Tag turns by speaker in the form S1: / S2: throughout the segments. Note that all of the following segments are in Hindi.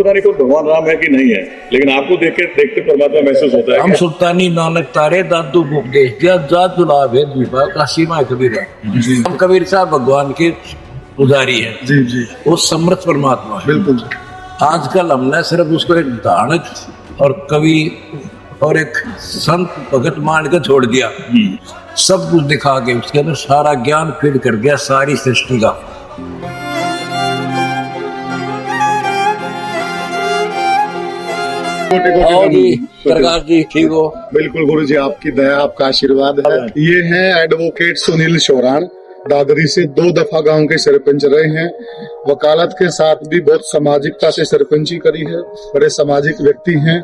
S1: पता नहीं कोई भगवान राम है कि नहीं है, लेकिन आपको देखते परमात्मा महसूस होता है।
S2: हम सुल्तानी नानक तारे दादू उपदेश दिया जात दुलाभ है द्वीपा काशी माँ कबीर है। हम कबीर साहब भगवान के पुजारी है
S3: जी जी,
S2: वो समर्थ परमात्मा है।
S3: बिल्कुल।
S2: आजकल हमने सिर्फ उसको एक धानक और कवि और एक संत भगत मान के छोड़ दिया, सब कुछ दिखा के उसके अंदर सारा ज्ञान फीड कर दिया सारी सृष्टि का। और जी सरकार जी ठीक हो?
S3: बिल्कुल गुरु जी, आपकी दया आपका आशीर्वाद है। ये हैं एडवोकेट सुनील शोरान, दादरी से 2 दफा गांव के सरपंच रहे हैं। वकालत के साथ भी बहुत सामाजिकता से सरपंची करी है, बड़े सामाजिक व्यक्ति हैं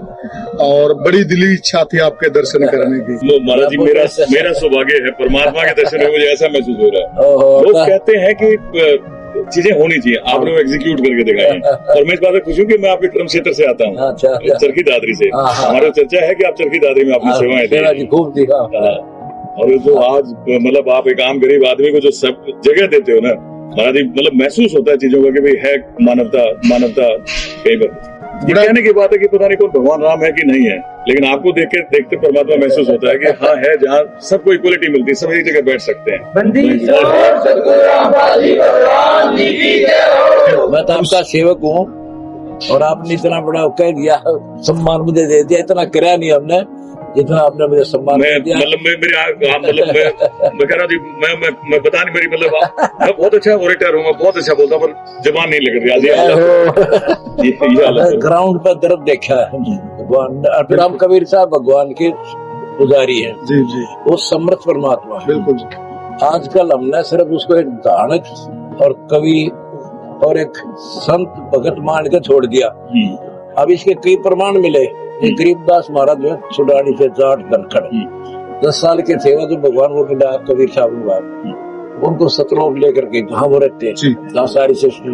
S3: और बड़ी दिली इच्छा थी आपके दर्शन करने की।
S1: महाराज जी, मेरा सौभाग्य है, परमात्मा के दर्शन में मुझे ऐसा महसूस हो रहा है। लोग कहते हैं कि चीजें होनी चाहिए, आपने वो एग्जीक्यूट करके दिखाई और मैं इस बात से खुश हूँ कि मैं आपके कर्म क्षेत्र से आता हूँ, चरखी दादरी से। हमारा चर्चा है कि आप चरखी दादरी में अपनी सेवाएं दी, और जो आज मतलब आप एक आम गरीब आदमी को जो सब जगह देते हो ना महाराज जी, मतलब महसूस होता है चीजों का कि भाई है मानवता कहीं पर। ये कहने की बात है कि पता नहीं कोई भगवान राम है कि नहीं है, लेकिन आपको देखते परमात्मा महसूस होता है कि हाँ है, जहाँ सबको इक्वलिटी मिलती है, सब एक जगह बैठ सकते हैं।
S2: मैं तो आपका सेवक हूँ और आपने इतना बड़ा कह दिया, सम्मान मुझे दे दिया, इतना कराया नहीं हमने जितना आपने मुझे सम्मान दिया।
S1: मैं कह रहा थी, मैं बता नहीं, मेरी मतलब मैं बहुत अच्छा ओरेटर हूँ, मैं बहुत अच्छा बोलता हूँ, पर जबान नहीं लग रही।
S2: ग्राउंड पर दर्द देखा है भगवान। फिर हम कबीर साहब भगवान के पुजारी है
S3: जी जी,
S2: वो समर्थ परमात्मा है।
S3: बिल्कुल।
S2: आजकल हमने सिर्फ उसको एक धानक और कवि और एक संत भगत मान के छोड़ दिया। अब इसके कई प्रमाण मिले। गरीबदास महाराज जो सुडानी से जाट धनखड़ 10 साल के थे, जो भगवान वो मिला कबीर साहब, उनको सतलोक लेकर के जहाँ वो रहते हैं सारी सृष्टि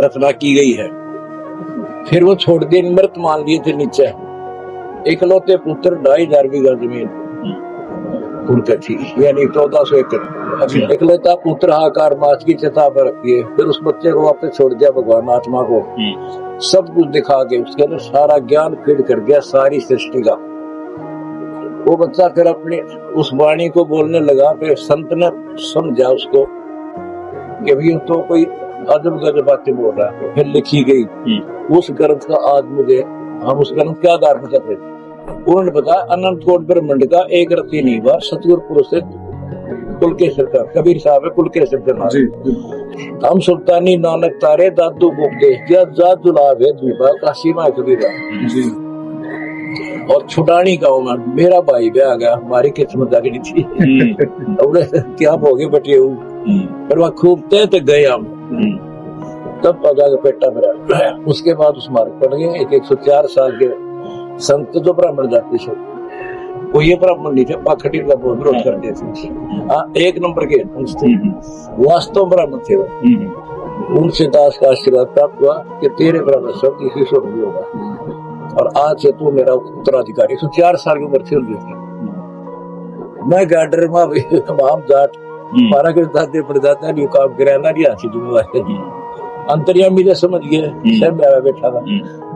S2: रचना की गई है। फिर वो छोड़ दिए, मृत मान लिए थे नीचे। इकलौते पुत्र 2500 बीघा जमीन उनके थी, यानी 1400 एकड़। इकलौता पुत्र हाकार माच की चिता पर रखिए, फिर उस बच्चे को वापस छोड़ दिया भगवान आत्मा को, सब कुछ दिखा के उसके अंदर सारा ज्ञान फीड कर दिया सारी सृष्टि का। वो बच्चा फिर अपनी उस वाणी को बोलने लगा, फिर संत ने समझा उसको कि भी तो कोई अजब गजब बातें बोल रहा है। फिर लिखी गई उस ग्रंथ का, आज मुझे हम उस ग्रंथ के आधार पर कर रहे थे। उन्होंने बताया अनंत कोट ब्रह्मांड का एक रत्ती नहीं बार सतगुरु पुरुष कुलकेसर का कबीर साहब है, कुलकेसर के नाम। हम सुल्तानी नानक तारे दादू उपदेश दिया जात दुलाभ है द्वीपा काशी माँ कबीर है। और छुटानी गाँव में मेरा भाई भी आ गया, हमारी किस्मत जागनी थी। क्या हो गए बटे पर वह खूब तय गए हम, तब पगा के पेटा मेरा। उसके बाद उस मार्ग पड़ गए। एक 104 साल के संत जो ब्राह्मण जाति से, वो ये ब्राह्मण नहीं थे, पाखंडी का बहुत विरोध करते थे। 1 नंबर के वास्तव ब्राह्मण थे वो। उनसे दास का आशीर्वाद प्राप्त हुआ कि तेरे बराबर सब किसी से भी होगा, और आज से तू मेरा उत्तराधिकारी। 104 साल की उम्र थी उनकी। मैं गार्डर में जाट मारा के दादे पड़ जाता है, काम कराना नहीं आती जिम्मेवारी। अंतर्यामी ने समझ गए, सब मेरा बैठा था,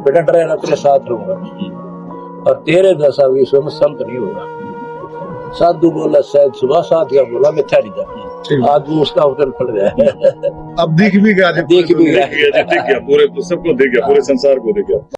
S2: बेटा डरा तेरे साथ रहूंगा और तेरे जैसा विश्व में संत नहीं होगा। साधु बोला शायद सुबह, साथिया बोला मिथ्या नहीं था। आज वो उसका उतर पड़ गया।
S3: अब दिख भी गया,
S1: पूरे सबको दिख गया, पूरे संसार को दिख गया।